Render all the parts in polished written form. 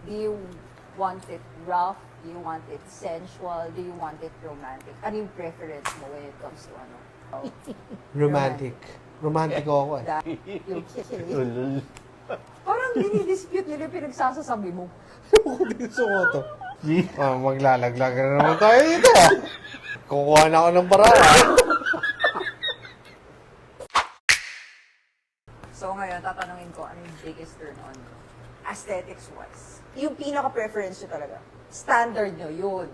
Do you want it rough? Do you want it sensual? Do you want it romantic? Ano yung preference mo when it comes to ano? Romantic. Romantic ako eh. That, yung kikilig. Parang dinidispute nila yung pinagsasasabi mo. Gusto ko to. Maglalaglag na naman tayo dito. Kukuha na ako ng paraan. So ngayon, tatanungin ko, ano yung biggest turn on? Aesthetics-wise. Yung pinaka-preference nyo talaga. Standard nyo, yun.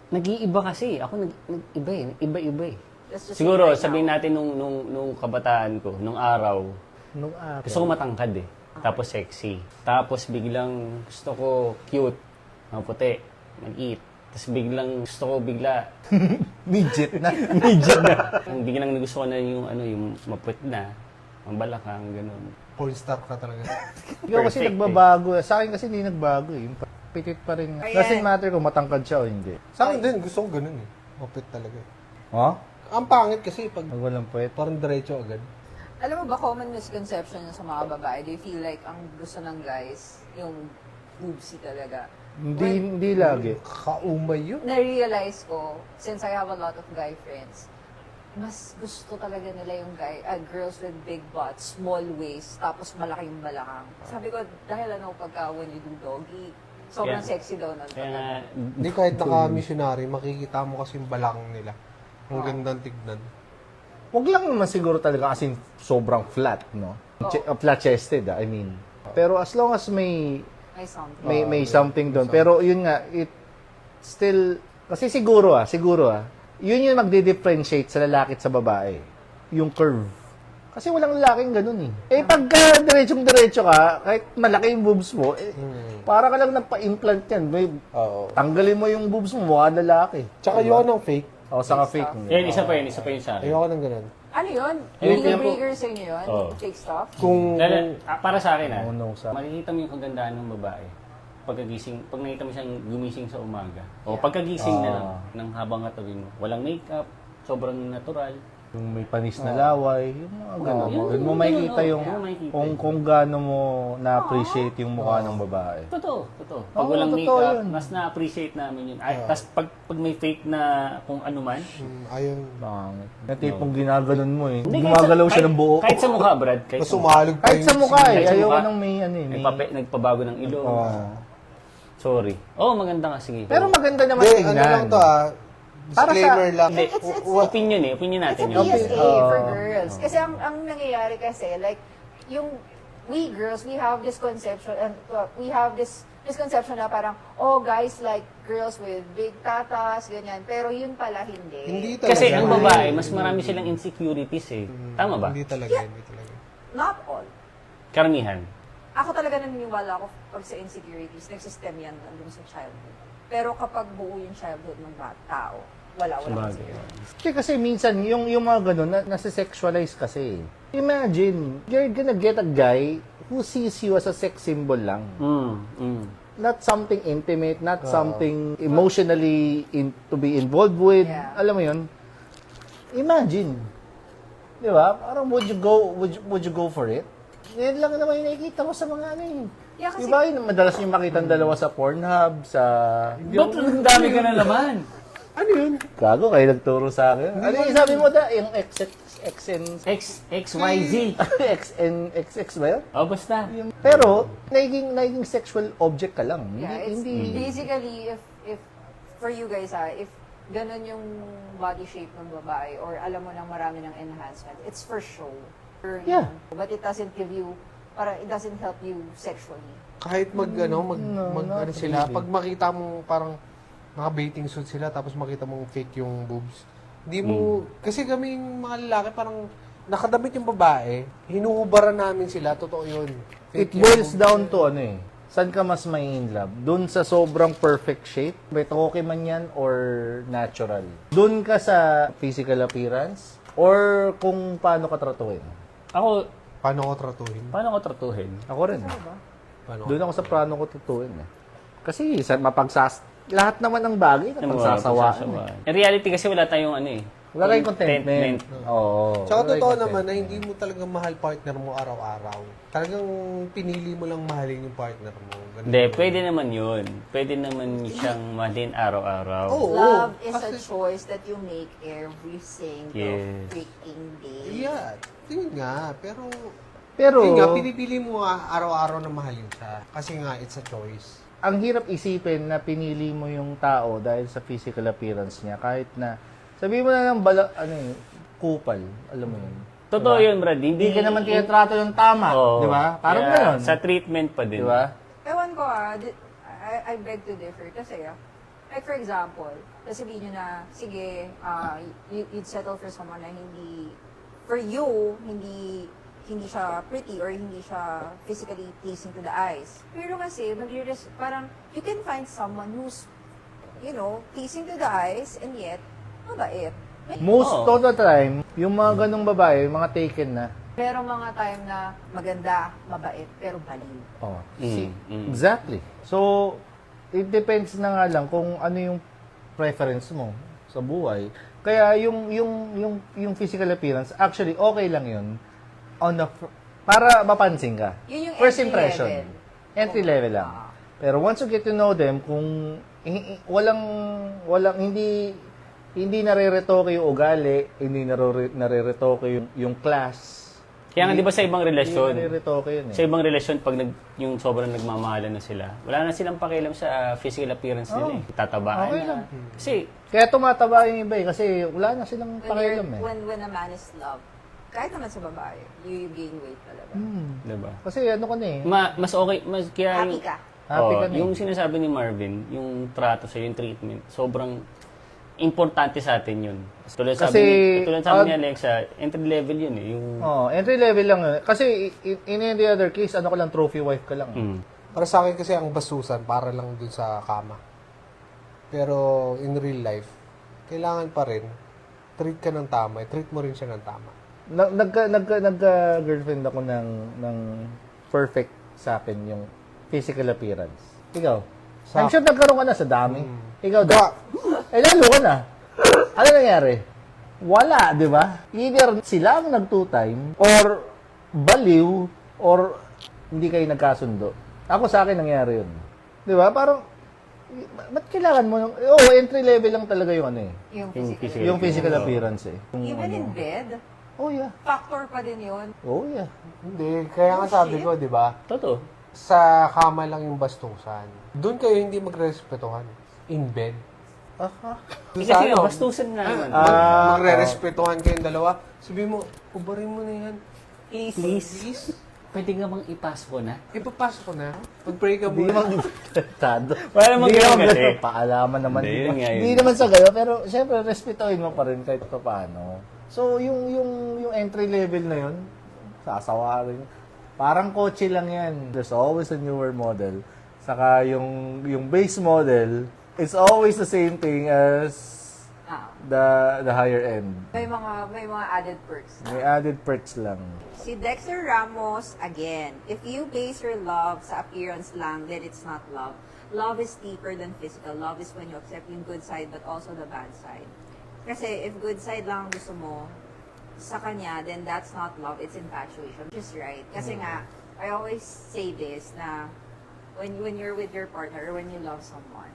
Nag-iiba kasi. Ako nag-iba eh. Iba-iba eh. Let's just Siguro, say right sabihin now. natin nung kabataan ko, nung araw, Nung araw. gusto ko matangkad eh. Tapos sexy. Tapos biglang gusto ko cute, maputi, mag-eat. Tapos biglang gusto ko Midget na. medyo na. Biglang gusto ko na yung maputi na, mambalakang, gano'n. Pornstar ka talaga. Ikaw kasi Perfect, nagbabago. Sa akin kasi hindi nagbago eh. Yung pitit pa rin. Ayan. Doesn't matter kung matangkad siya o hindi. Sa akin din, gusto ko ganun eh. Mapit talaga eh. Ha? Ang pangit kasi pag Pag walang puwet. parang diretso agad. Alam mo ba, common misconception sa mga babae, they feel like ang gusto ng guys, yung boobsy talaga. Hindi lagi. Kaumay yun. Na-realize ko, since I have a lot of guy friends, mas gusto talaga nila yung girls with big butts, small waist, tapos malaki yung balakang. Sabi ko, dahil ano, pagka when you do doggy, sobrang Kaya- sexy daw nun. Kaya nga, Hindi kahit naka-missionary, makikita mo kasi yung balakang nila. Ang gandang tignan. Huwag lang naman siguro talaga kasi sobrang flat, no? Flat-chested, I mean. Pero as long as may May something. may something doon. Pero yun nga, it still, kasi siguro, yun yung magdi-differentiate sa lalaki at sa babae. Yung curve. Kasi walang lalaking ganun eh. Eh, pagka diretsong-diretso ka, kahit malaki yung boobs mo, para ka lang nagpa-implant yan. May, Oo. tanggalin mo yung boobs mo, mukha lalaki. Tsaka yun ng fake. O, saka fake. yun, isa pa yun sa akin. Ayoko ng ganun. Ano yun? Ayun, Deal kaya po- breaker sa inyo yun? Oo. Fake stuff? Kung, Para sa akin Oh, no, sa- makikita mo yung kagandahan ng babae. Pag nakita mo siyang gumising sa umaga. O pagkagising na lang, ng habang katawin mo. Walang makeup, sobrang natural. Yung may panis na laway, yung mga ganun. yun, Doon mo yun, makikita yun, yung yun, makikita. kung gaano mo na-appreciate yung mukha ng babae. Totoo. Pag Oo, walang totoo makeup, yun. mas na-appreciate namin yun. Tapos pag may fake na kung ano man, ayun. Pangit. Na tipong ginaganon mo eh. Hindi, Gumagalaw siya kahit- ng buo. Kahit sa mukha, Brad. Mas umahalog pa Kahit sa mukha eh. Kahit sa Ayaw mukha. ko nang may ano eh. Nagpabago ng ilong. Oo. Sorry. Maganda nga, sige. Pero maganda naman Hindi, tingnan. ano lang to Para disclaimer lang. Hindi, opinion It's natin a yun. PSA for girls. Kasi ang nangyayari kasi, like, yung we girls, we have this conception, and we have this misconception na parang, oh, guys like girls with big tatas, ganyan. Pero yun pala hindi. Hindi talaga. Kasi ang babae, mas marami silang insecurities eh. Tama ba? Hindi talaga, hindi talaga. Not all. Karamihan. Ako talaga naniniwala ako pag sa insecurities, nagsistem yan nandun sa childhood. Pero kapag buo yung childhood ng tao, wala Sabagay. Kasi minsan, yung mga ganun, nasa-sexualize kasi. Imagine, you're gonna get a guy who sees you as a sex symbol lang. Not something intimate, not something emotionally to be involved with. Yeah. Alam mo yun? Imagine. Di ba? Parang would you go for it? Yan lang naman yung nakikita mo sa mga ano eh. Yeah, kasi- Di ba? Yung madalas yung makita ang dalawa sa Pornhub, sa... Ba't ang dami ka na naman? Ano yun? Gago, kayo nagturo sa akin. Ano yung sabi mo da? Yung XN... XYZ. XX ba yun? Basta. Pero, naging sexual object ka lang. Yeah, it's basically, if for you guys, if ganun yung body shape ng babae, or alam mo nang marami ng enhancement, it's for show. Yeah. But it doesn't give you, it doesn't help you sexually. Kahit mag ano sila, really. pag makita mo parang naka-bathing suit sila, tapos makita mong fake yung boobs. Hindi mo, kasi kami mga lalaki parang nakadamit yung babae, hinuhubaran namin sila, totoo yun. It Fake yung boils boobs. down to ano eh. Saan ka mas may in love? Doon sa sobrang perfect shape? May toke man yan or natural? Doon ka sa physical appearance? Or kung paano ka tratuhin? Ako, Paano ko tratuhin? paano ko tratuhin? Ako rin. Paano? Doon ako sa paano ko tratuhin eh. Kasi lahat naman ng bagay na pagsasawaan. In reality kasi wala tayong Wala kayong contentment. Oo. Tsaka Wala kayong totoo contentment. naman na hindi mo talagang mahal partner mo araw-araw. Talagang pinili mo lang mahalin yung partner mo. Ganun Hindi, yun. pwede naman yun. Pwede naman siyang mahalin araw-araw. Oo. Love is a Kasi- choice that you make every single Yes. freaking day. Yeah, yun nga. Pero, Pero, yun nga, pinipili mo nga araw-araw na mahalin siya. Kasi nga, it's a choice. ang hirap isipin na pinili mo yung tao dahil sa physical appearance niya. Kahit na, sabihin mo na ng kupal. Alam mo yun. Totoo yun, Brad. Hindi ka naman tinatrato yung tama. Oo. Di ba? Parang Kaya gano'n. Sa treatment pa din. Di ba? Ewan ko I beg to differ kasi like for example, sabihin nyo na, sige, you'd settle for someone na hindi, for you, hindi siya pretty or hindi siya physically pleasing to the eyes. Pero kasi, parang, you can find someone who's, pleasing to the eyes and yet, mabait. Most Oo. of the time, yung mga ganong babae, mga taken na. Pero mga time na maganda, mabait, pero baliw. Oh, Mm. Exactly. So, it depends na nga lang kung ano yung preference mo sa buhay. Kaya yung physical appearance, actually okay lang yun para mapansin ka. Yun yung First entry impression. level. Entry level lang. Pero once you get to know them, kung walang hindi nareretoke yung ugali, hindi nareretoke yung class. Kaya nga, di ba sa ibang Hindi relasyon, nareretoke yun sa ibang relasyon, pag yung sobrang nagmamahalan na sila, wala na silang pakialam sa physical appearance nila. Tatabaan Okay na. lang. Kasi, Kaya tumataba yung iba kasi wala na silang When, pakialam eh. when a man is loved, kahit naman sa babae, you gain weight talaga. di ba? Kasi ano ka na eh. Mas okay, kaya Happy ka. Happy Oo, ka na eh. yung sinasabi ni Marvin, yung trato sa yung treatment, sobrang importante sa atin yun. Tulad Kasi, sabi ni Alexa, entry level yun eh. Yung, Entry level lang yun. Kasi in any other case, ano ka lang, trophy wife ka lang. mm. Para sa akin kasi ang basusan, para lang dun sa kama. Pero in real life, kailangan pa rin, treat ka ng tama, treat mo rin siya ng tama. Nagka-girlfriend ako ng perfect sa akin yung physical appearance. Ikaw? I'm sure nagkaroon ka na sa dami. Ikaw daw. Lalo ka na. Ano nangyari? Wala, di ba? Either sila ang nag-two-time, or baliw, or hindi kayo nagkasundo. Ako sa akin nangyari yun. Di ba? Parang, ba't kailangan mo entry level lang talaga yung ano eh. Yung Yung physical. physical. Yung physical appearance eh. Even in bed, Oh yeah. factor pa din yun. Oh yeah. Hindi, kaya nga sabi ko, di ba? Totoo. Sa kama lang yung bastusan. Doon kayo hindi magrespetuhan. In bed. Aha. Doon Kasi sa nga, ano, bastusan na naman. magre-respetuhan kayong dalawa. Sabi mo, ubarin mo na yan. Please. Pwede nga bang ipas ko na? Ipapasok ko na. Mag-pray ka Hindi muna. naman tado. Wala namang Hindi ganun naman kasi. ganun. Paalaman naman. Hindi, di yun ba? nga yun. Hindi naman sa gano'n. Pero syempre, respetuhin mo pa rin kahit pa paano. So, yung entry level na yun, sasawarin. Parang kotse lang yan. There's always a newer model. Saka yung base model, it's always the same thing as Ah, the higher end. may mga added perks. May added perks lang. Si Dexter Ramos, again, if you base your love sa appearance lang, then it's not love. Love is deeper than physical. Love is when you accept yung good side but also the bad side. Kasi if good side lang ang gusto mo sa kanya, then that's not love, it's infatuation. Which is right. Kasi nga, I always say this na when you're with your partner or when you love someone,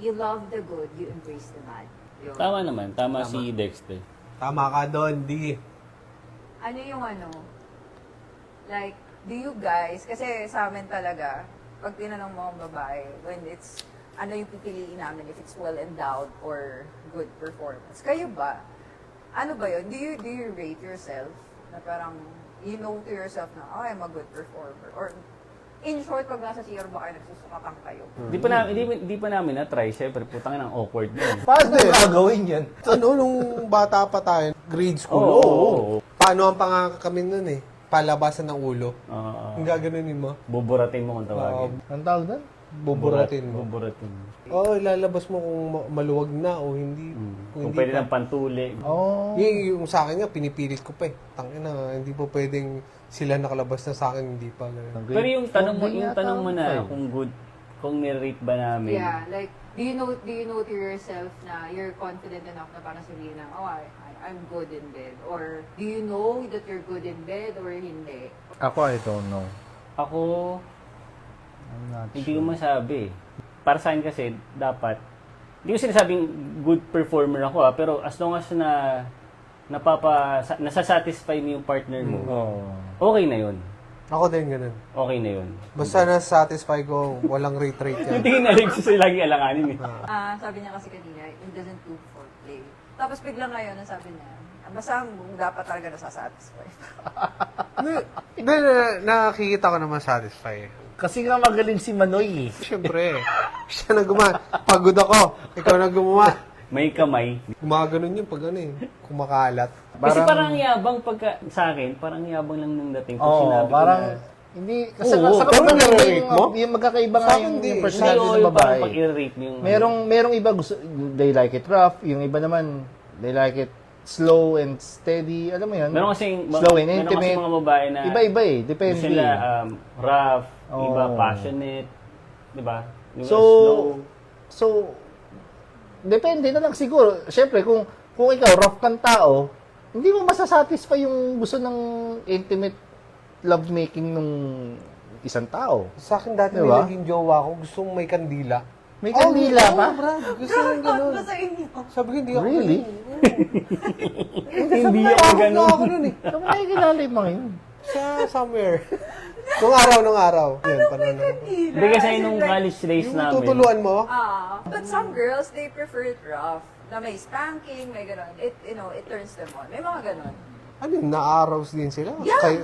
you love the good, you embrace the bad. Yun. Tama naman. Tama si Dexter. Tama ka doon, di. Ano yung like, do you guys, kasi sa amin talaga, pag tinanong mo ang babae, when it's, ano yung pipiliin namin, if it's well-endowed or good performance. Kayo ba? Ano ba yun? Do you rate yourself na parang, you know to yourself na, oh, I'm a good performer? Or, in short, pag nasa CR ba kayo, nagsusukatan kayo? Di pa namin na-try. Siyempre, putang ng awkward na yun. Paano yung gagawin yan? Ano, nung bata pa tayo, grade school, Oo. Paano ang kami nun eh? Palabasan ng ulo. Oo. Ang gaganunin mo? Buburatin mo kung tawagin. Ang tawag doon? Buburatin mo. Buburatin. Oo, ilalabas mo kung maluwag na o hindi. Kung pwede ng pantuli. Oh. Yung sa akin nga, pinipilit ko pa eh. Tangina, hindi po pwedeng sila nakalabas na sa akin, hindi pa. Ganun. Pero yung tanong mo, Hindi yung yata tanong mo na five. kung good, kung nirate ba namin. Yeah, like, do you know to yourself na you're confident enough na parang sabihin na, oh, I I'm good in bed? Or do you know that you're good in bed or hindi? Ako, I don't know. Ako, I'm not hindi ko masabi. Para sa akin kasi, dapat, hindi ko sinasabing good performer ako pero as long as nasasatisfy mo yung partner mo, okay na yun. Ako din ganun. Okay na yun. Basta na-satisfy ko, walang rate yan. Hindi na rin gusto lagi alanganin eh. Sabi niya kasi kanina, it doesn't do foreplay. Tapos bigla ngayon, ang sabi niya, basta dapat talaga nasasatisfy. Hindi, nakikita ko naman satisfy. Kasi nga magaling si Manoy eh. Siyempre, siya na gumawa. Pagod ako, ikaw na gumawa. May kamay. Gumaganon yun pag ano eh, kumakalat. Kasi parang yabang pagka, sa akin, parang yabang lang nung dating. Pag Oo, sinabi ko parang, na, hindi, kasi Oo, sa pero kapag nare-rate mo? yung magkakaiba nga Sa akin yung, di. yung hindi personality ko ng yung parang babae. pag-i-rate mo yung... Merong iba gusto, they like it rough, yung iba naman, they like it slow and steady, alam mo yun? Meron kasing, slow and meron intimate. kasing mga babae na Iba-iba eh, depende. gusto nila rough, iba Oo. passionate, di ba? Iba So, slow. so, depende na lang siguro. Siyempre, kung ikaw, rough kang tao, hindi mo masasatisfy yung gusto ng intimate lovemaking nung isang tao. Sa akin dati Diba? may naging jowa ko, gusto mong may kandila. May kandila Oo, pa? Brad, gusto mong ganun. sa inyo? Sabi ko, hindi ako Really? Hindi ako Ako ganun. ako nun eh. Saan mo nakikilala yung mga yun? Sa somewhere. Nung araw. Yun, paano na. Hindi kasi nung college days Yung namin, tutuluan mo, But some girls, they prefer it rough. Na may spanking, may gano'n. It turns them on. May mga gano'n. ano yun, na-arouse din sila. Yeah. Kayo,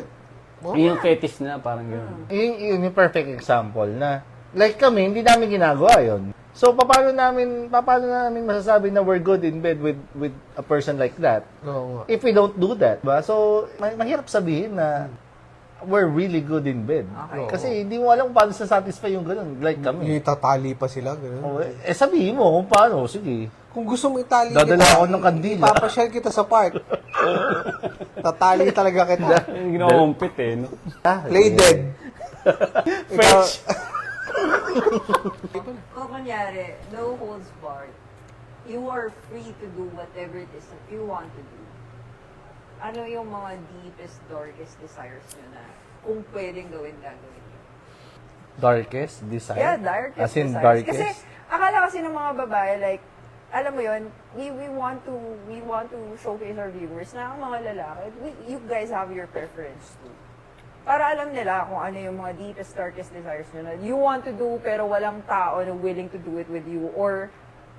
oh, yung fetish na parang gano'n. Yun yung perfect example na, like kami, hindi namin ginagawa yun. So, paano namin masasabi na we're good in bed with a person like that? oo nga. If we don't do that, ba? So, mahirap sabihin na we're really good in bed. Okay. Kasi hindi mo alam kung paano satisfy yung ganun. Like kami. Yung tatali pa sila, gano'n. Oh, sabihin mo kung paano. Sige. Kung gusto mo itali Dadala ako ng kandila. Ipapasyal kita sa park. Tatali talaga kita. Yung ginakumpit eh, no? Play dead. Fetch! Kung kunyari, no holds barred, you are free to do whatever it is that you want to do. Ano yung mga deepest, darkest desires nyo na kung pwedeng gawin, gagawin nyo? Darkest desire? Yeah, darkest As in desires. darkest? Kasi, akala kasi ng mga babae, like, alam mo yun, we want to showcase our viewers na ang mga lalaki, you guys have your preference too. Para alam nila kung ano yung mga deepest, darkest desires nyo na you want to do pero walang tao na willing to do it with you, or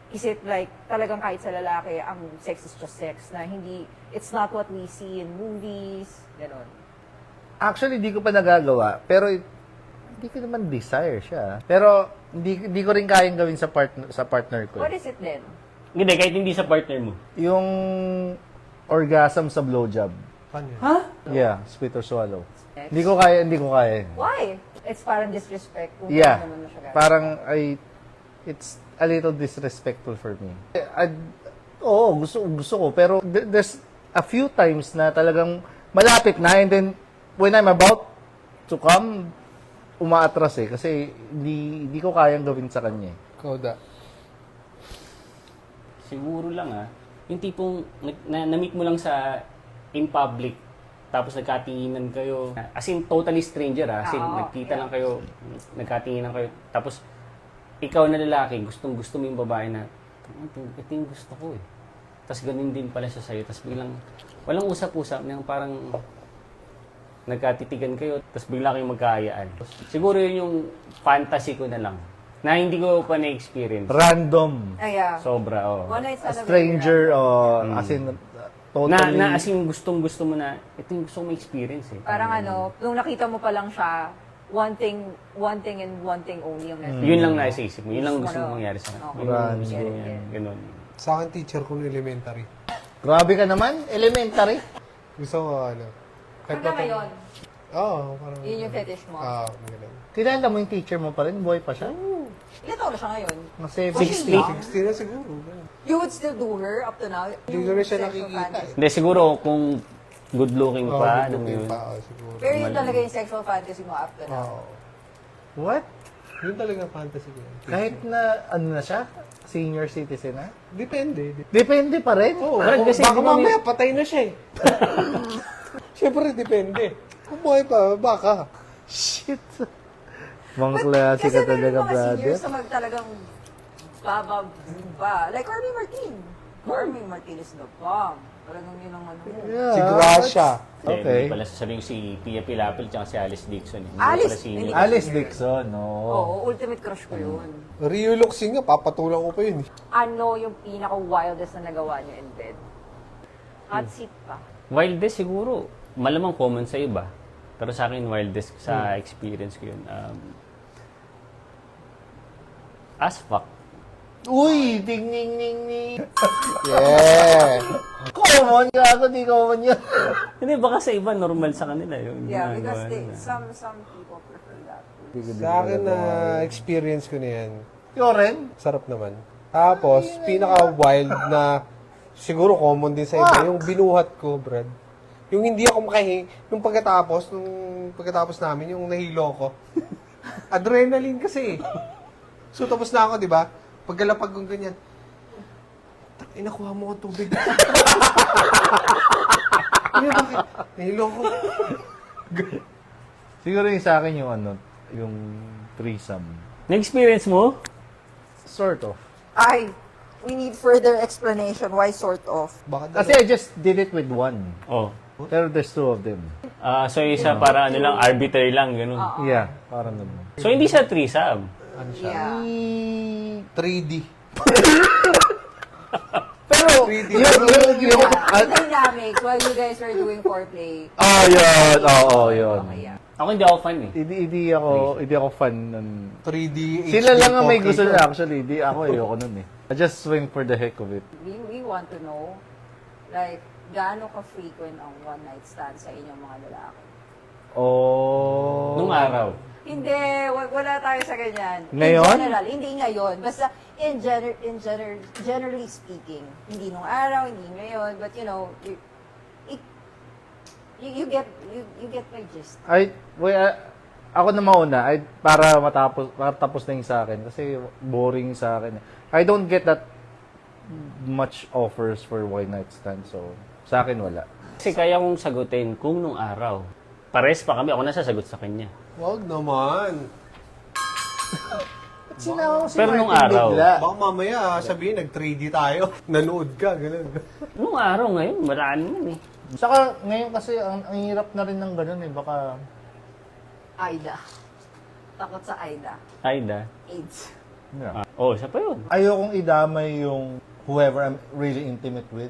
is it like talagang kahit sa lalaki ang sex is just sex na hindi, it's not what we see in movies, gano'n. Actually, di ko pa nagagawa. Pero, hindi ko naman desire siya. Pero, hindi ko rin kayang gawin sa partner ko. What is it then? Hindi, kahit hindi sa partner mo. Yung orgasm sa blowjob. Paano yun? Yeah, spit or swallow. Hindi ko kaya. Why? It's parang disrespect kung Yeah. paano naman mo siya gagawin. Parang, it's a little disrespectful for me. Oo, gusto ko. Pero, there's a few times na talagang malapit na, and then, when I'm about to come, umaatras eh. Kasi, hindi ko kayang gawin sa kanya eh. Koda. Siguro lang yung tipong na-meet mo lang sa in public, tapos nagkatinginan kayo. As in, totally stranger as in, Oo, nagkita yeah. lang kayo, nagkatinginan kayo. Tapos, ikaw na lalaki, gustong-gusto mo yung babae na, ito yung gusto ko eh. Tapos ganun din pala siya sa'yo. Tapos biglang, walang usap-usap, parang nagkatitigan kayo, tapos bigla kayong magkaayaan. Siguro yun yung fantasy ko na lang, na hindi ko pa na-experience. Random. Yeah. Sobra, oh. One night A stand stranger, as in, totally. Na as in, gustong-gusto mo na, ito yung gusto mo experience eh. Parang ano, nung nakita mo pa lang siya, one thing and one thing only yung nasa. Yun lang nasa isip mo. Yun lang gusto Ano? mo mangyari sa Okay. Yun lang gusto Get mo it, yan. get it. Ganun. Sa akin, teacher ko nung elementary. Grabe ka naman, elementary. Gusto ko, ano. Hanggang ngayon, Oo, parang. yun yung fetish mo. ganun. Kilala mo yung teacher mo pa rin, boy pa siya. Ilan taon na siya ngayon? Kasi 60. 60 na siguro. ganun. You would still do her up to now? Hindi ko na siya Sexual nakikita fantasy. Hindi, siguro kung good looking Oo, pa, good alam mo looking yun. pa, siguro. Pero yun talaga yung sexual fantasy mo up to now. Oo. What? Yun talaga fantasy ko. yan. Kahit na, ano na siya? Senior citizen na? Depende. Depende pa rin. Oo, Brad, kasi baka di ba mamaya patay na siya eh. Siyempre, depende. Kung buhay pa, baka. Shit. Mga klase ka talaga, meron mga brother. seniors na talagang bababa. Like Army Martin. Army Martin is the bomb. Talagang yun ang ano. Yeah. Si Gracia. Okay. Hindi pala sasabihin si Pia Pilapil tsaka si Alice Dixon. Hindi Alice, pala si hindi. Alice Dixon, no. Oo, ultimate crush ko yun. Rio Luxing nga, papatulang ko pa yun. Ano yung pinaka-wildest na nagawa niyo in bed? Hot seat pa. Wildest siguro. Malamang common sa iba. Pero sa akin, wildest sa experience ko yun. As fuck. Uy, ding ning ning ning. Yeah. Common, gago, di common yun. Hindi, baka sa iba, normal sa kanila yun. Yeah, Ginagawa because nila. some people prefer that. Sa akin na experience ko na yan. Ikaw rin? Sarap naman. Tapos, pinaka-wild na siguro common din sa iba, yung binuhat ko, Brad. Yung hindi ako yung pagkatapos namin, yung nahilo ko. Adrenaline kasi. So, tapos na ako, di ba? Pagkalapag kong ganyan, nakuha mo ko tubig. Bakit? Nahilo ko. Siguro yung sa akin yung ano, yung threesome. Na-experience mo? Sort of. Ay, we need further explanation. Why sort of? Baka Kasi I just did it with one. Oh. Pero there's two of them. So, isa para ano lang, arbitrary lang, ganun. Yeah, parang naman. So, hindi siya threesome. ano siya? Yeah. 3D. Pero, 3D. yung, Dynamics while you guys were doing foreplay. yun. Oo, yun. Okay, yeah. Ako hindi ako fan eh. Hindi ako fan nun. 3D HD. Sila lang ang may 4K. gusto na actually. Di ako ayoko nun eh. I just swing for the heck of it. We want to know, like, gaano ka-frequent ang one night stand sa inyong mga lalaki? Oh. Nung araw. Hindi, wala tayo sa ganyan. Ngayon? In general, hindi ngayon. Basta generally speaking. Hindi nung araw, hindi ngayon, but you know, you get my gist. Ako na mauna, para matapos na yung sa akin kasi boring sa akin. I don't get that much offers for one night stand, so sa akin wala. Kasi kaya kong sagutin kung nung araw. Pares pa kami, ako nasasagot sa kanya. Wag naman. Pero nung araw. Baka mamaya sabihin, nag-3D tayo. Nanood ka, ganun. Nung araw ngayon, wala naman eh. Saka ngayon kasi ang hirap na rin ng ganun eh, baka Aida. Takot sa Aida. Aida. AIDS. yeah. Siya pa yun. Ayokong idamay yung whoever I'm really intimate with.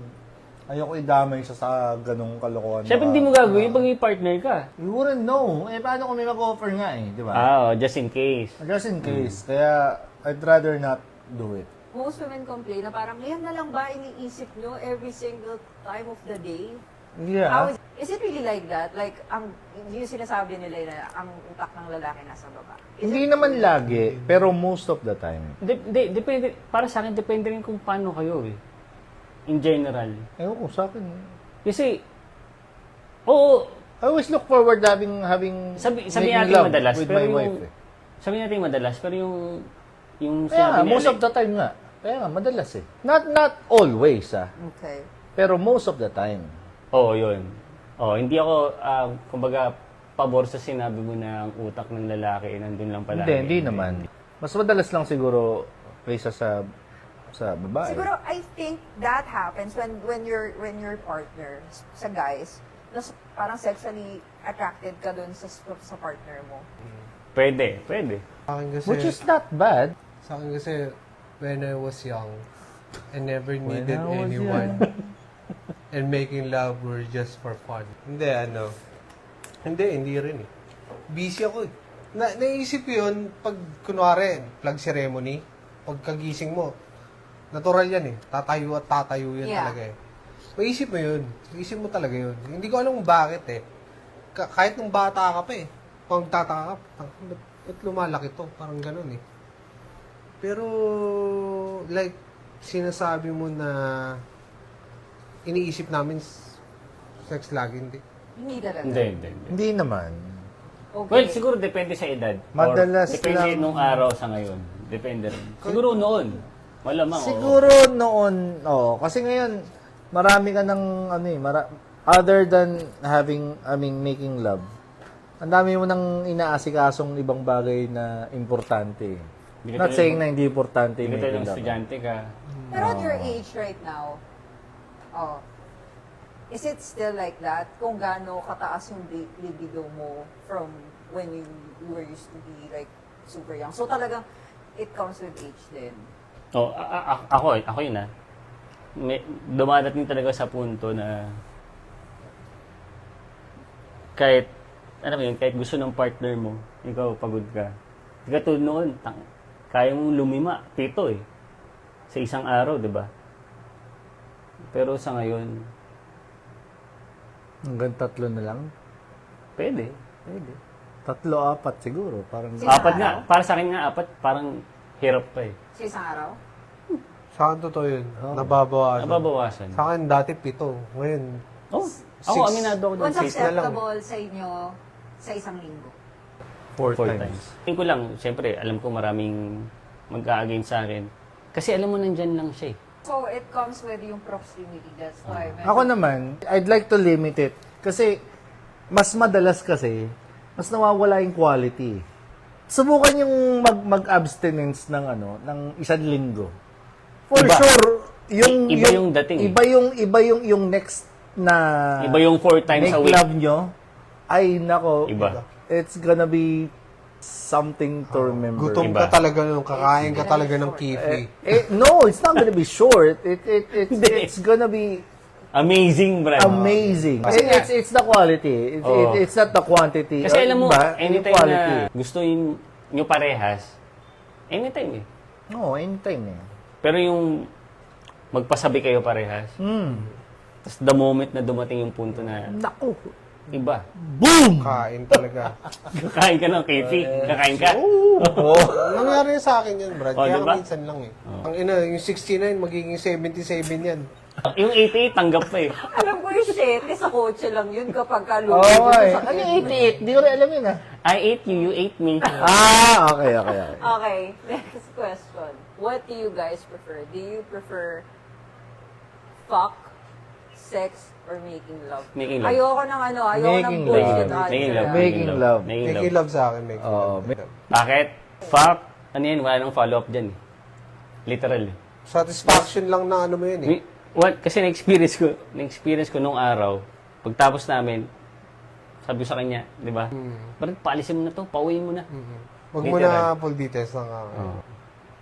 Ayoko idamay siya sa ganung kalokohan. Siyempre hindi mo gagawin pag may partner ka. You wouldn't know. Paano kung may mag-offer nga eh, di ba? Just in case. Just in case. Kaya, I'd rather not do it. Most women complain na parang, yan na lang ba iniisip nyo every single time of the day? Yeah. Is it really like that? Like, yung sinasabi nila na ang utak ng lalaki nasa baba. Hindi naman lagi, pero most of the time. Depende, para sa akin, depende rin kung paano kayo eh. In general. Ewan ko, sa akin. Kasi, oo, I always look forward having sabi making natin love madalas, with pero my yung, wife eh. sabi natin madalas, pero yung Kaya nga, sinabi most of the time nga. Kaya nga, madalas eh. Not always Okay. pero most of the time. Oo, yun. Hindi ako, kumbaga, pabor sa sinabi mo na ang utak ng lalaki, nandun lang pala. Hindi naman. Mas madalas lang siguro kaysa sa babae. Siguro, I think that happens when your partner, sa guys, parang sexually attracted ka dun sa partner mo. Pwede. Sa akin kasi, Which is not bad. sa akin kasi, when I was young, I never When needed I was anyone. And making love were just for fun. Hindi rin eh. Busy ako eh. Naisip ko yun, pag kunwari, flag ceremony, pagkagising mo, natural yan eh. Tatayo yan Yeah. talaga eh. Maisip mo yun. Maisip mo talaga yun. Hindi ko alam kung bakit eh. Kahit nung bata ka pa eh. Pag tataka ka, ba't lumalaki to? Parang ganun eh. Pero, like, sinasabi mo na iniisip namin sex lagi, hindi. Hindi talaga. Hindi. Hindi naman. Okay. Well, siguro depende sa edad. Or Madalas depende lang- nung araw sa ngayon. Depende rin. Siguro noon. Malamang, Siguro noon, kasi ngayon, marami ka ng, other than making love, ang dami mo nang inaasikasong ibang bagay na importante. Hindi ka Not tayo- saying na hindi importante Hindi yung tayo making ng love. estudyante ka. Pero at your age right now, is it still like that? Kung gaano kataas yung libido mo from when you were used to be like super young. So talagang it comes with age din. Oh, ako yun dumadating talaga sa punto na kahit kahit gusto ng partner mo, ikaw pagod ka. Hindi ka tulad noon, kaya mong lumima, 7 sa isang araw, 'di ba? Pero sa ngayon, Hanggang 3 na lang? pwede. 3, 4 siguro. Parang, Sa isang 4 nga, araw? para sa akin nga 4, parang hirap pa eh. Sa isang araw? Sa akin totoo yun. Nababawasan. Nababawasan. Sa akin dati 7. Ngayon, Oh, ako Six. aminado ako doon. What's 6 na lang. acceptable sa inyo sa isang linggo? 4 4 times. times. Tingin ko lang, siyempre, alam ko maraming mag-a-against sa akin. Kasi alam mo, nandyan lang siya eh. So it comes with yung proximity. That's why. Ako naman, I'd like to limit it. Kasi, mas madalas kasi, mas nawawala yung quality. Subukan yung mag-abstinence ng ng 1 linggo. For Iba. sure, Iba yung dating eh. Iba yung next na Iba yung 4 times a make week. love nyo. Ay, nako. Iba. It's gonna be something to remember. Gutom Iba. ka talaga nun, kakain ka talaga ng kifi. No, it's not gonna be short. Hindi. It's gonna be Amazing, bro. amazing. Kasi nga- It's the quality. Oo. It's not the quantity. Kasi alam mo, Iba, yung anytime quality. na gusto nyo parehas, anytime eh. Oo, anytime eh. Pero yung magpasabi kayo parehas, tapos the moment na dumating yung punto na Naku. iba. Boom! Kain talaga. Kakain ka ng KP, kakain ka. Nangyari sa akin yan, Brad. Oh, Kaya diba? minsan lang eh. Ang yung 69, magiging 77 yan. Yung 88, tanggap pa eh. Alam ko yung shit, sa kotse lang yun kapag Oo, kalulog eh. sa Ano yung 88? Di ko rin alam yun ah. I ate you, you ate me. Okay. Okay, next question. What do you guys prefer? Do you prefer fuck, sex, or making love? Making love. Ayoko ng ayoko ng Making bullshit love. answer. Making love. Making love. Making Make love. love sa akin, make Oo, love. Bakit? Fuck. Ano yan? Wala nang follow-up dyan eh. Literal eh. Satisfaction lang na ano mo yun eh. Kasi na-experience ko nung araw, pagtapos namin, sabi ko sa kanya, di ba? Parang paalisin mo na to, pauwiin mo na. Huwag mo na full details ng akin.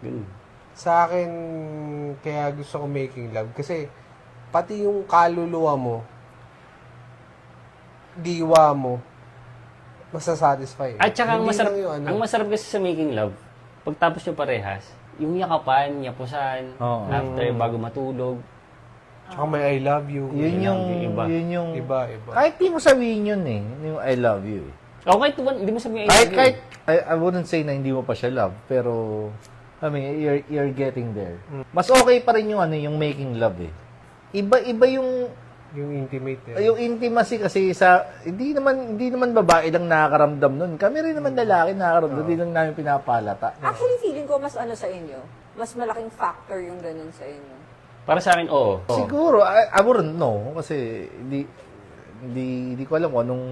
Ganun. Sa akin, kaya gusto ko making love. Kasi, pati yung kaluluwa mo, diwa mo, masasatisfy. At saka ang Hindi masarap, lang yung ano. ang masarap kasi sa making love, pagtapos nyo parehas, yung yakapan, yapusan, Oo. after, bago matulog. Tsaka may I love you. Yun yung, Iba. yun yung, Iba. kahit di mo sabihin yun eh, yung I love you eh. O kahit hindi mo sabihin, I love you. I wouldn't say na hindi mo pa siya love, pero, I mean, you're getting there. Mas okay pa rin yung yung making love eh. Iba yung, Yung intimate eh. yung intimacy kasi hindi naman babae lang nakakaramdam nun. Kami rin naman lalaki nakakaramdam, hindi lang namin pinapalata. Actually, feeling ko mas sa inyo. Mas malaking factor yung ganun sa inyo. Para sa akin, oo. Siguro, I wouldn't know, kasi hindi ko alam kung anong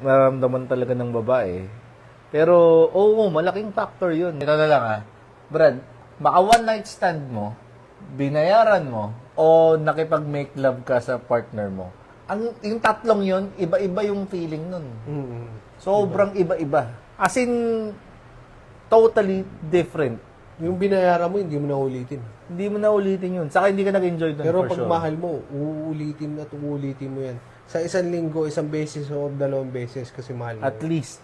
nararamdaman talaga ng babae. Pero, oo, malaking factor yun. Ito na lang Brad, baka one night stand mo, binayaran mo, o nakipag-make love ka sa partner mo. Yung tatlong yun, iba-iba yung feeling nun. Sobrang iba-iba. As in, totally different. Yung binayaran mo, hindi mo na ulitin. Hindi mo na ulitin yun. Saka hindi ka nag-enjoy doon Pero for pag sure. mahal mo, uulitin at uulitin mo yan. Sa isang linggo, isang beses o 2 beses kasi mahal mo. At least.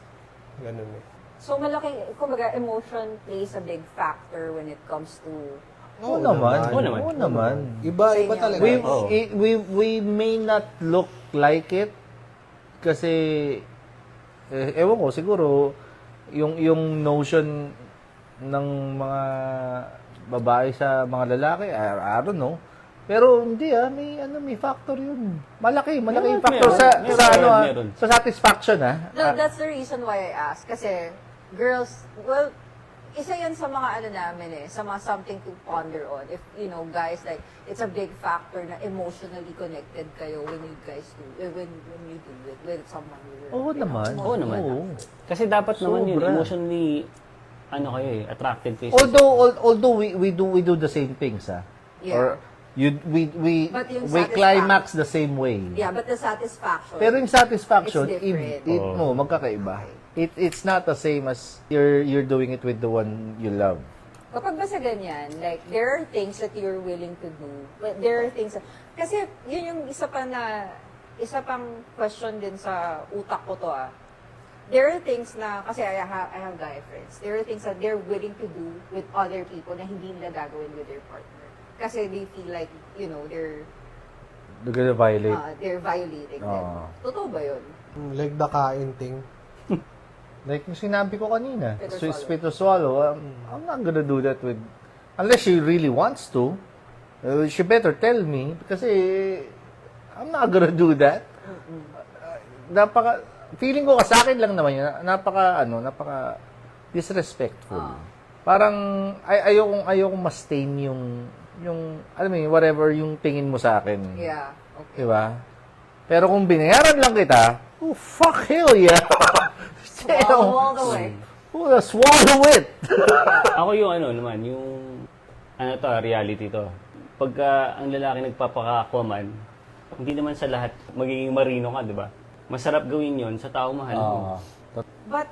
Ganun eh. So, malaking, kumbaga, emotion plays a big factor when it comes to Oo naman. Oo naman. Oo naman. Iba Sa talaga. We may not look like it kasi ewan ko siguro yung notion ng mga babae sa mga lalaki, I don't know. Pero hindi may factor yun. Malaki Meron, factor meron. sa satisfaction That's the reason why I asked. Kasi, girls, well, isa yan sa mga namin sa mga something to ponder on. If, guys, like, it's a big factor na emotionally connected kayo when you guys when you do it with someone. Oo naman. Oo naman. Oo. Kasi dapat naman yun, Sobra. emotionally, attracted kayo. Although we do the same things, Yeah. Or we But yung climax the same way. Yeah, but the satisfaction. Pero yung satisfaction, It's different. magkakaiba. It's not the same as you're doing it with the one you love. Kapag ba sa ganyan, like, there are things that you're willing to do. But there are things kasi yun yung isa pang question din sa utak ko to There are things na, kasi I have guy friends, there are things that they're willing to do with other people na hindi nila gagawin with their partner. Kasi they feel like, they're They're gonna violate. they're violating them. Totoo ba yun? Like the kain thing. Like yung sinabi ko kanina, Spit or so swallow. spit or swallow, I'm not gonna do that with, unless she really wants to, she better tell me, kasi I'm not gonna do that. Feeling ko sa akin lang naman yun, napaka disrespectful. Parang, ayokong ma-stain yung, alam mo yun, whatever yung tingin mo sa akin. Yeah. Okay. Diba? Pero kung binayaran lang kita, oh, fuck, hell yeah. Swallow all the way. Swallow it. Ako yung reality to. Pagka ang lalaki nagpapaka-Aquaman, hindi naman sa lahat magiging marino ka, di ba? Masarap gawin yon sa tao mahal mo. But,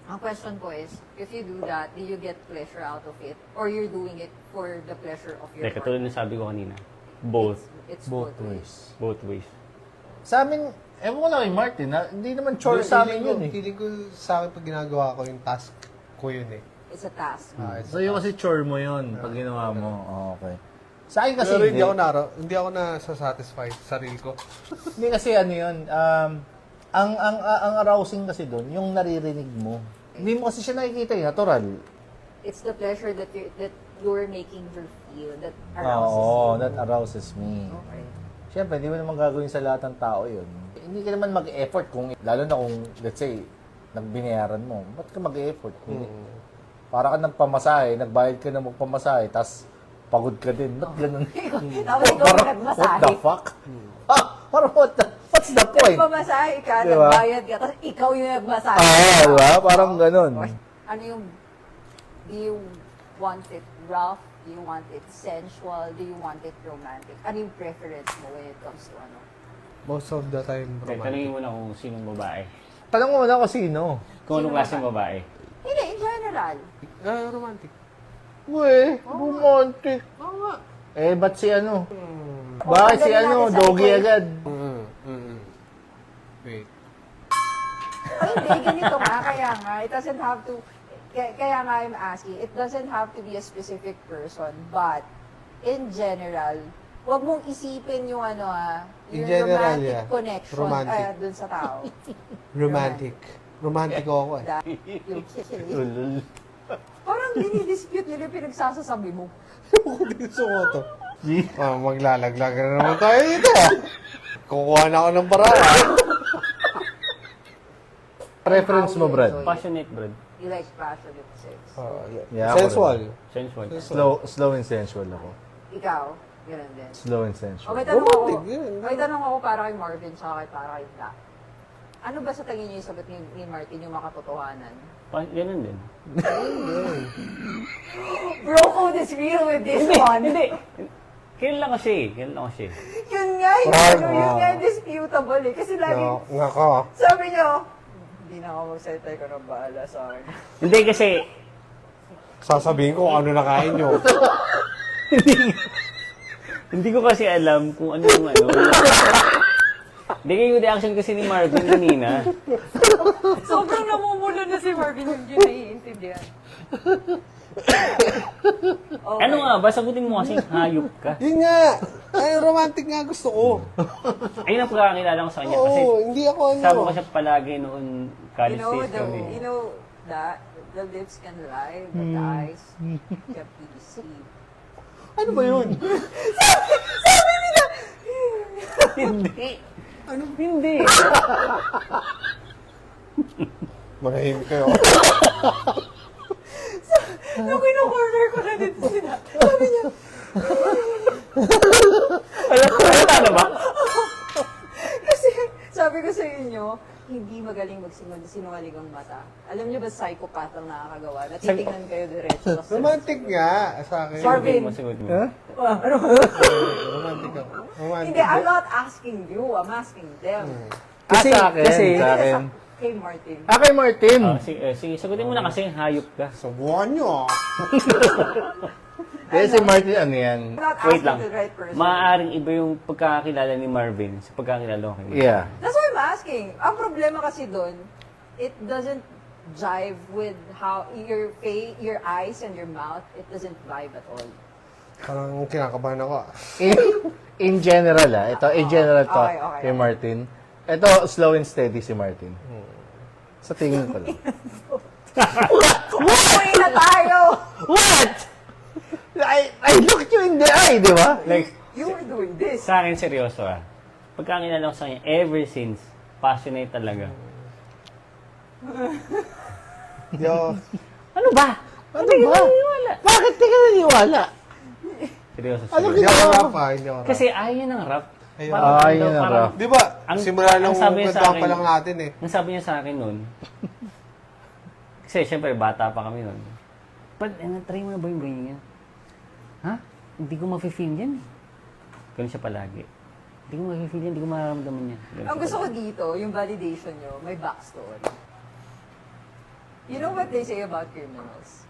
ang question ko is, if you do that, do you get pleasure out of it? Or you're doing it for the pleasure of your Like, katulad ng sabi ko kanina, both. It's Both ways. Both ways. Sa amin, ewan ko lang kay Martin, hindi naman chore sa amin yun eh. Feeling ko sa akin pag ginagawa ko yung task ko yun eh. It's a task. So yung kasi chore mo yun, pag ginawa mo. Okay. Sa akin kasi Pero hindi ako na-satisfied sa sarili ko. Hindi kasi yun, ang arousing kasi doon, yung naririnig mo. Hindi mo kasi siya nakikita natural. It's the pleasure that you're making her feel, that arouses you. That arouses me. Okay. Siyempre, hindi mo naman gagawin sa lahat ng tao yun. Hindi ka naman mag-effort lalo na kung, let's say, nagbinayaran mo. Ba't ka mag-effort? Para ka nagpamasahe, nagbayad ka na magpamasahe, tas pagod ka din. Ba't ganun? Tapos ikaw nagmasahe. What the fuck? Parang what's the point? Nagpamasahe ka, Diba? nagbayad ka, tapos ikaw yung nagmasahe. Diba? Parang ganun. Ano yung, do you want it rough? Do you want it sensual? Do you want it romantic? Ano yung preference mo when it comes to Most of the time, Okay, romantic. tanungin mo na kung sinong babae. Tanong mo muna kung sino. Kung anong klaseng babae. Hindi, in general. Romantic. Uwe, romantic. Oo nga. Ba't si ano? Bakit si ano? Doggy agad. Wait. Ay, hindi, ganito nga. Kaya nga, it doesn't have to, kaya nga I'm asking, it doesn't have to be a specific person, but in general, wag mong isipin yung In yung general, romantic yeah. connection Romantic. dun sa tao. Romantic. Romantic ako eh. That, yung, parang dinidispute nila yung pinagsasasabi mo. Gusto ko to. Maglalaglag na naman tayo dito. Kukuha na ako ng paraan. Preference mo, Brad? Passionate, Brad. You like passionate sex. Yeah, ako Sensual. Sensual. Slow and sensual ako. Ikaw, ganun din. Slow and sensual. May tanong ako, Romantic, yun. may tanong ako para kay Marvin tsaka para kay Da. Ano ba sa tingin niyo yung sagot ni Martin yung makatotohanan? Ganun din. Bro code is real with this one. Hindi. Kailan lang kasi. Yun nga, yun nga yung disputable eh. Kasi lagi, Ngako. sabi niyo, hindi na ako magsalita, ikaw na bahala sa akin. Hindi kasi, Sasabihin ko kung ano nakain nyo. hindi ko kasi alam kung ano yung Hindi yung reaction kasi ni Marvin kanina. Sobrang namumulo na si Marvin yung yun naiintindihan. Okay. Ano nga ba? Sagutin mo kasi hayop ka. Yun nga. Ay, romantic nga gusto ko. Ayun ang pagkakakilala ko sa kanya. Kasi Oo, hindi ako sabi ko siya palagi noon college days kami. You know that the lips can lie, but the eyes can be deceived. Ano ba yun? Hindi. Ano? Hindi. Manahimik kayo. Nung kino-corner ko na dito sila, sabi niya, Ano ba? kasi sabi ko sa inyo, hindi magaling magsinungaling ang mata. Alam niyo ba psychopath ang nakakagawa? Natitingnan kayo diretso. Romantic nga sa akin. Marvin. Sagot mo. Romantic ako. Romantic. Hindi, I'm not asking you. I'm asking them. Kasi- sa akin, kasi- sa akin. Kay Martin. Kay Martin. Sige, sagutin mo na kasi hayop ka. Subukan nyo. Si Martin, ano yan? I'm not Wait asking lang. the right person. Maaaring iba yung pagkakakilala ni Marvin sa pagkakakilala ko kay Marvin. Yeah. That's why I'm asking. Ang problema kasi doon, it doesn't jive with how your face, your eyes and your mouth, it doesn't vibe at all. Parang kinakabahan ako. In general, ito, in general to, Okay. kay Martin. Ito, slow and steady si Martin. Sa tingin ko lang. Umuwi na tayo! What? I looked you in the eye, di ba? Like, You were doing this. sa akin seryoso pagkakilala ko sa kanya, ever since, passionate talaga. Yo, Ano ba? Ano ba? Bakit di ka naniwala? Seryoso. Ano seryoso. hindi ako ginawa rap mo? ha, hindi ako rap. Kasi ayaw niya ng rap. Ayaw. Ayaw niya ng rap. Di ba, Ang- simula nung ang sabi niya sa kwentuhan akin- pa lang natin eh. Ang sabi niya sa akin noon, kasi syempre bata pa kami noon. Try mo na ba yung ganyan? Ha? Hindi ko ma-feel yan. Ganun siya palagi. Hindi ko ma-feel yan, hindi ko mararamdaman yan. Ganun Ang siya gusto ko palagi. dito, yung validation nyo, may backstory. You know what they say about criminals?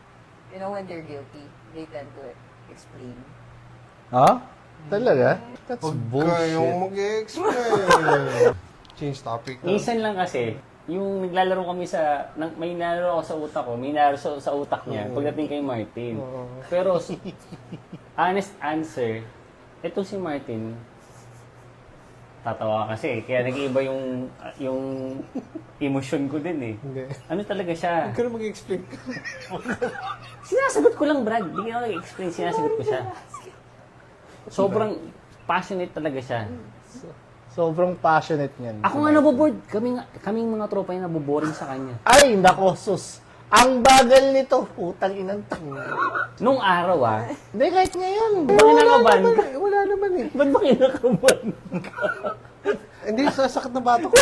You know when they're guilty, they tend to explain. Ha? Talaga? That's Huwag bullshit. kayong mag-explain. Change topic. Minsan lang kasi, yung naglalaro kami may nalaro ako sa utak ko, may nalaro sa utak niya, pagdating kay Martin. Pero, honest answer, ito si Martin, tatawa ka kasi, kaya nag-iiba yung emosyon ko din eh. Hindi. Ano talaga siya? Huwag ka na mag-explain. Sinasagot ko lang, Brad. Hindi ko explain, sinasagot ko siya. Sobrang passionate talaga siya. Sobrang passionate niyan. Ako nga naboboard. Kaming mga tropa yung naboboring sa kanya. Ay, nako, sus. Ang bagal nito. Putang inang Nung araw Hindi, kahit ngayon. Ba't ba kinakabahan ka? Wala naman eh. Ba't ba kinakabahan? Hindi, sasakit na bato ko.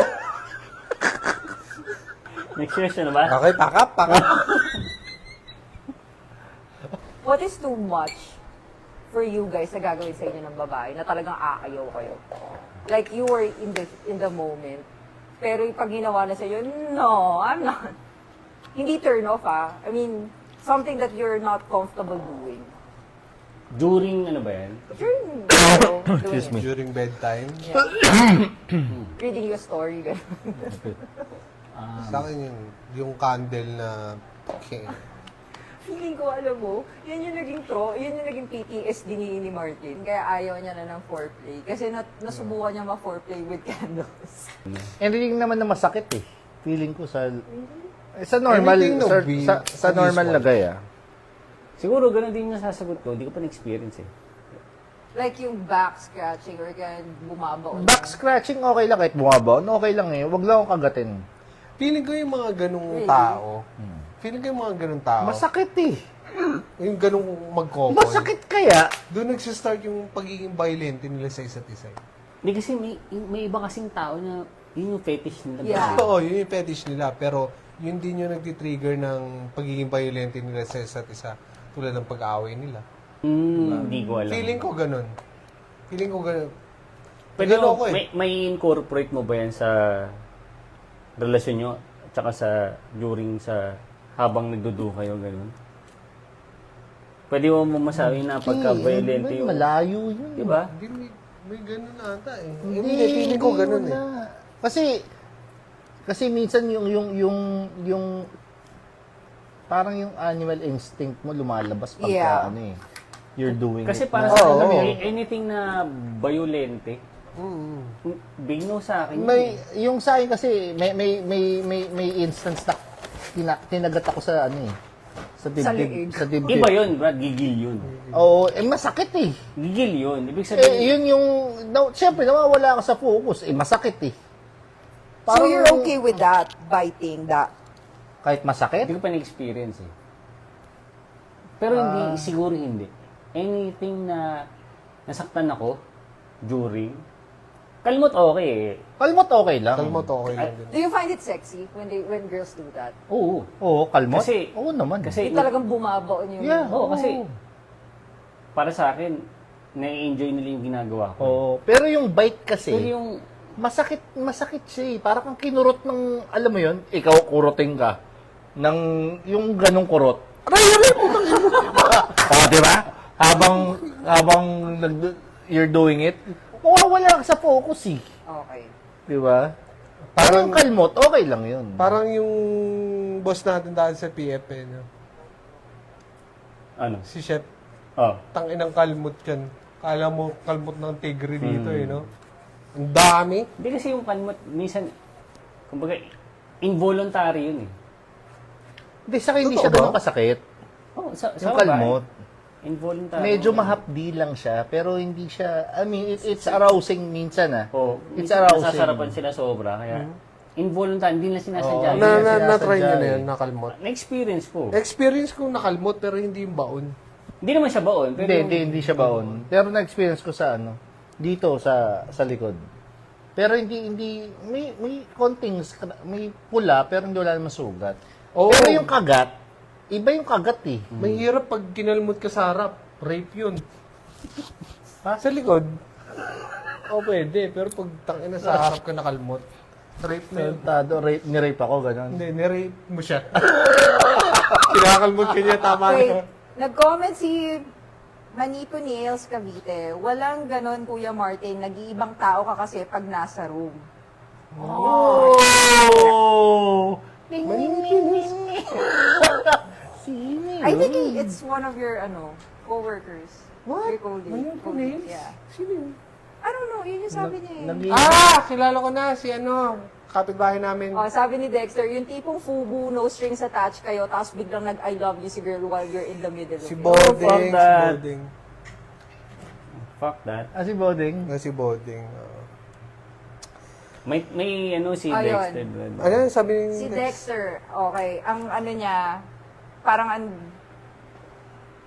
Next question na ba? Okay, pack up. What is too much for you guys na gagawin sa inyo ng babae na talagang aayaw kayo? Like you were in the moment, pero pag ginawa na sa iyo, no, I'm not. Hindi turn off I mean, something that you're not comfortable doing. During ano ba yan? During Excuse me. During bedtime. reading your story. ganun. Sa akin yung candle na okay. Feeling ko, alam mo, yan yung naging PTSD ni Martin. Kaya ayaw niya na ng foreplay. Kasi nasubukan niya ma-foreplay with candles. Hindi naman na masakit eh. Feeling ko sa normal, Anything no be sa normal unusual. lagay Siguro ganun din yung nasasagot ko. Hindi ko pa na-experience eh. Like yung back scratching or kaya bumabaon. Back scratching okay lang kahit bumabaon. Okay lang eh. Huwag lang akong kagatin. Feeling ko yung mga ganung Really? tao. Feeling ko yung mga ganung tao. Masakit eh. Yung ganung mag-couple. Masakit kaya? Doon nagsistart yung pagiging violent nila sa isa't isa. Hindi kasi may iba kasing tao na yun yung fetish nila. Yeah. Oo, yun yung fetish nila. Pero yun din yung nagtitrigger ng pagiging violent nila sa isa't isa. Tulad ng pag-aaway nila. Hindi ko alam. Feeling ko ganun. Pwede Ganun mo, ako eh. may incorporate mo ba yan sa relasyon nyo? Tsaka during sa habang nagdudu kayo, ganun? Pwede mo masabi na pagka-violent yung... Malayo yun. Diba? Hindi, may ganun ata eh. Hindi, Feeling ko ganun eh. wala. Kasi minsan yung parang yung animal instinct mo lumalabas pagka Yeah. you're doing Kasi it. para na. sa Oo, akin, oo. anything na violente, bigno sa akin. May yung sa akin kasi may instance na tinagat ako sa Sa dibdib. leeg. Sa dibdib. Iba yun, Brad. Gigil yun. Oo, masakit eh. Gigil yun. Ibig sabihin, Yun yung, siyempre, nawawala ka sa focus. masakit eh. So you're okay with that, biting that? Kahit masakit? hindi ko pa na-experience eh. Pero hindi, siguro hindi. Anything na nasaktan ako during, kalmot okay eh. Kalmot okay lang. Kalmot okay lang din. Do you find it sexy when girls do that? Oo. Oo, kalmot? Kasi- Oo naman. Kasi, Yung talagang bumabaon yung... yeah, oo, kasi, para sa akin, na-enjoy nila yung ginagawa ko. Oo. Pero yung bite kasi, Pero yung, masakit siya eh. Para kang kinurot ng, alam mo yun, ikaw kuroting ka. Ng, yung ganong kurot. Aray, putang ina. Oo, di ba? Habang you're doing it, mawawala ka sa focus eh. Okay. Di ba? Parang kalmot, okay lang yun. Parang yung boss natin dahil sa PF eh, no? ano, Si Chef, oh, tanginang kalmot yan. Kala mo kalmot ng tigre dito eh, no? Ang dami. hindi kasi yung kalmot, minsan, kumbaga, involuntary yun eh. Hindi, saka hindi Totoo siya ba? ganun kasakit. Oh, sa Yung babae, kalmot. Involuntary. Medyo mahapdi lang siya, pero hindi siya, I mean, it's arousing minsan ah. Oh, It's minsan arousing. nasasarapan sila sobra, kaya, involuntary, hindi nila sinasadya. Oo. yun. Na-try nyo na sinasadya yan, eh. nakalmot. Na-experience ko. Experience kong nakalmot pero hindi yung baon. Hindi naman siya baon, pero Hindi siya baon. Pero na-experience ko sa dito sa likod. Pero hindi may konting may pula pero hindi wala namang sugat. Oo. Pero yung kagat, iba yung kagat eh. Mahirap pag kinalmot ka sa harap. Rape yun. Ha? Sa likod? O pwede, pero pag tangina sa harap ka nakalmot, rape na yun. Tado, ni-rape ako, gano'n. Hindi, nirape mo siya. Kinakalmot ka niya, tama Wait, na. nag-comment si Manipo Nails Cavite, walang ganon Kuya Martin, nag-iibang tao ka kasi pag nasa room. Oh! I think it's one of your co-workers. What? Your colleague. Manipo Nails? Yeah. Sino yun? I don't know, yun yung sabi niya. eh. Kilala ko na, si kapitbahay namin. Oh, sabi ni Dexter, yung tipong fubu, no strings attached kayo, tapos biglang nag-I love you si girl while you're in the middle of Si it. Boding, si that. Boding. fuck that. Si Boding. Si Boding. May si Ayun. Dexter. Brad. Ano yan, sabi ni Si Dexter, okay, ang niya, parang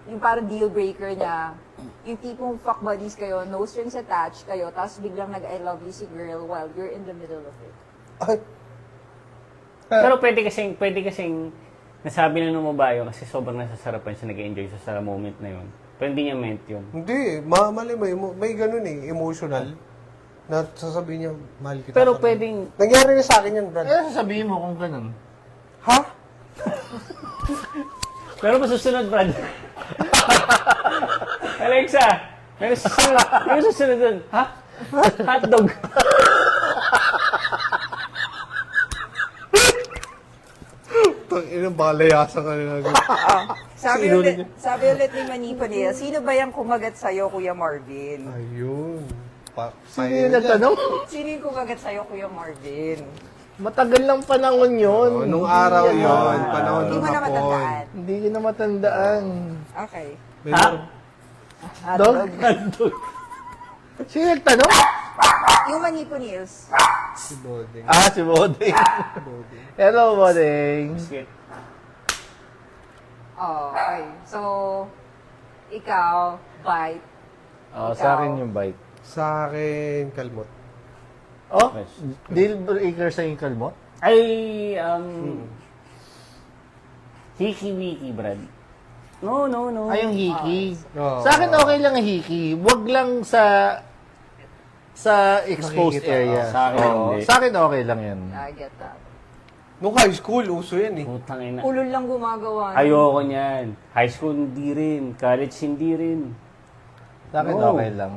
yung parang deal breaker niya, yung tipong fuck buddies kayo, no strings attached kayo, tapos biglang nag-I love you si girl while you're in the middle of it. Ay, Pero pwede kasing nasabi na ng babae kasi sobrang nasasarapan siya, nag-enjoy siya sa moment na yun. Pero hindi niya meant yun. hindi, mali, may ganun eh, emotional. Na sasabihin niya, mahal kita. Pero Parang- pwedeng, Nangyari na sa akin yan, Brad. Ano sasabihin mo kung gano'n? Ha? pero masusunod, Brad. Alexa, may susunod dun. Ha? Hotdog. Tangina, balayasan ka nila. Sabi ulit ni Manipo Nails, sino ba yung kumagat sa'yo, Kuya Marvin? Ayun. Sino yung nagtanong? Sino yung kumagat sa'yo, Kuya Marvin? Matagal lang panahon yun. Oh, nung araw Hindi yon, yan. panahon Hindi ng mo na hapon. matandaan. Hindi ko na matandaan. Okay. Pero, Dog? Sino nagtanong? Yung Manipo Nails. si Boding. Si Boding. Hello, Boding. Shit. Oh, okay. So, ikaw, bite. Sa akin yung bite. Sa akin, kalmot. Oh, Yes. deal breaker sa yung kalmot? Ay, hiki-wiki, Brad. No. Ay, yung hiki. Oo. Sa akin okay lang ang hiki. Wag lang sa exposed Nakikita. area. Sa akin hindi. Sa akin okay lang yan. I get that. Nung high school, uso yan eh. Putang ina. Ulol lang gumagawa. Ayoko niyan. High school hindi rin. College hindi rin. Sa akin No. okay lang.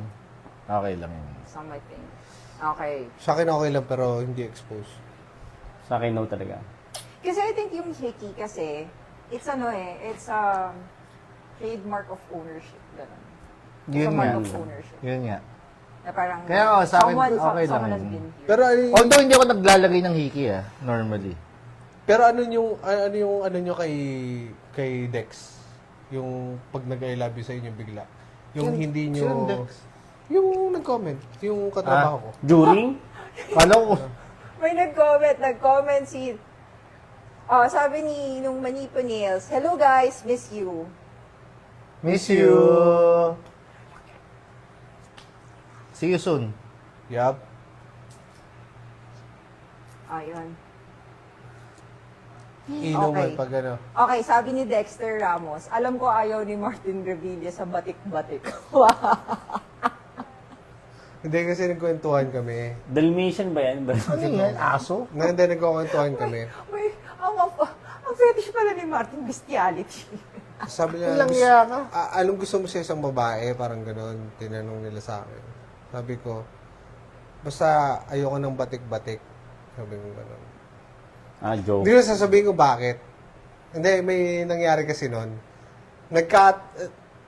Okay lang yan. Some might think. Okay. Sa akin okay lang pero hindi exposed. Sa akin, no talaga. Kasi I think yung hickey kasi, it's it's a trademark of ownership. Ganun. It's Yun a mark nga. of ownership. Yun nga. Na parang, Kaya sa akin, someone okay lang has yun. been here. Pero Although hindi ako naglalagay ng hiki normally. Pero ano yung ano nyo kay Dex? Yung pag nag-I love you sa inyo bigla. Yung hindi nyo... Sino Dex? Yung nag-comment. Yung katrabaho ko. During? Kala ko, May nag-comment si, sabi ni nung Manipo Nails, hello guys, miss you. miss you. See you soon. Yup. Ayun. Inuman Okay. pag ano. Okay, sabi ni Dexter Ramos, alam ko ayaw ni Martin Revilla sa batik-batik. Wow. Hindi kasi nagkwentuhan kami. Dalmatian ba yan? Ano yan? Aso? Hindi, nagkwentuhan kami. Wait, ang fetish pala ni Martin, bestiality. Sabi niya, Walang iya ka. anong gusto mo sa isang babae? Parang gano'n, tinanong nila sa akin. Sabi ko, basta ayoko ng batik-batik. Sabi ko gano'n. Joke. Hindi na sasabihin ko bakit. Hindi, may nangyari kasi noon.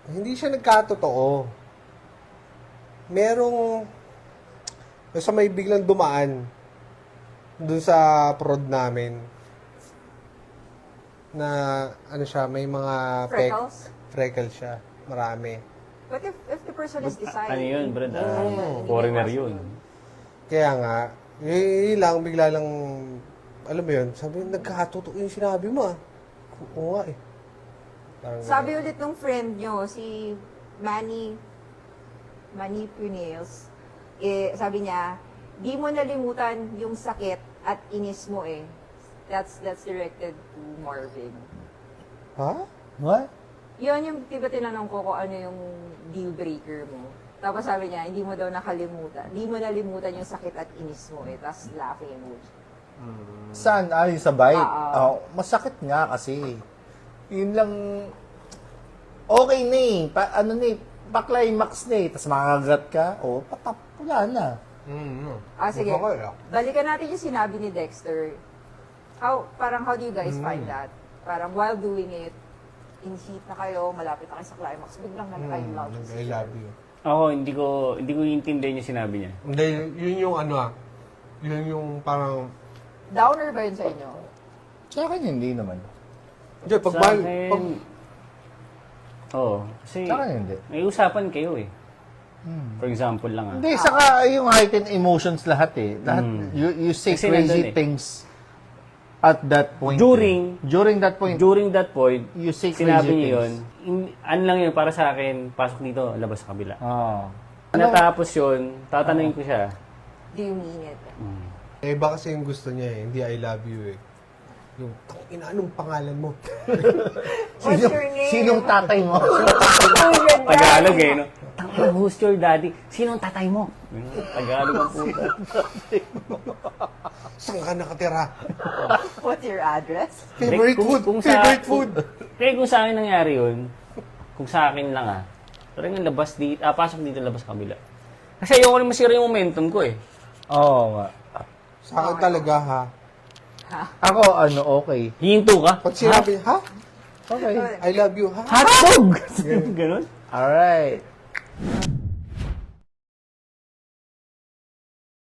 Hindi siya nagkatotoo. Merong, basta may biglang dumaan dun sa prod namin na ano siya, may mga freckles siya. Marami. But if the person is deciding... Ano yun, Brad? hindi Foreigner possible. yun. Kaya nga, yun lang, bigla lang, alam mo yun, sabi, nagkatotoo yung sinabi mo ah. Oo nga eh. Parang Sabi ulit ng friend nyo, si Manny Punails, sabi niya, di mo nalimutan yung sakit at inis mo eh. That's directed to Marvin. ha? What? Yun yung, diba tinanong ko kung ano yung deal breaker mo. Tapos sabi niya, hindi mo daw nakalimutan. Hindi mo nalimutan yung sakit at inis mo eh. Tapos laughing emoji. Saan? Ay, sa bite? Oo. Masakit nga kasi. Yun lang, okay na eh. Ano na eh, pa-climax na eh. Tapos makakagat ka, wala na. Sige. Okay lang. Balikan natin yung sinabi ni Dexter. How do you guys find that? Parang while doing it, in heat na kayo, malapit na kayo sa climax, biglang nag-I love you. I love you. Ako, hindi ko intindihan yung sinabi niya. Hindi, yun yung ano ah. Yun yung parang, Downer ba yun sa inyo? Sa akin hindi naman. hindi, pag Sa mahal, akin, oo. Kasi, Sa akin hindi. may usapan kayo eh. For example lang Hindi, saka yung heightened emotions lahat eh. Lahat, you say Kasi crazy nandun eh. things at that point. During- During that point, During that point, you say sinabi crazy niyo yun, things. ano lang yun, para sa akin, pasok dito, labas sa kabila. Oo. Natapos yun, tatanungin ko siya, Do you mean it? eh, iba kasi yung gusto niya eh. Hindi I love you eh. Yung, ina, anong pangalan mo? What's your name? Sinong tatay mo? Who's your dad? Tagalog eh, no? Tangina, who's your daddy? Sino ang tatay mo? Tagalog ang puta. Saan ka nakatira? What's your address? Favorite Kung- food? kung sa- Favorite food? Kaya kung sa akin nangyari yun, kung sa akin lang parang yung labas dito, pasok dito, labas kabila. Kasi ayoko rin masira yung momentum ko eh. Oo nga. Sa akin talaga ha. Ako, okay. Hihinto ka? Pag sinabi, ha? Okay. I love you, ha? Hotdog! Ganun? Alright.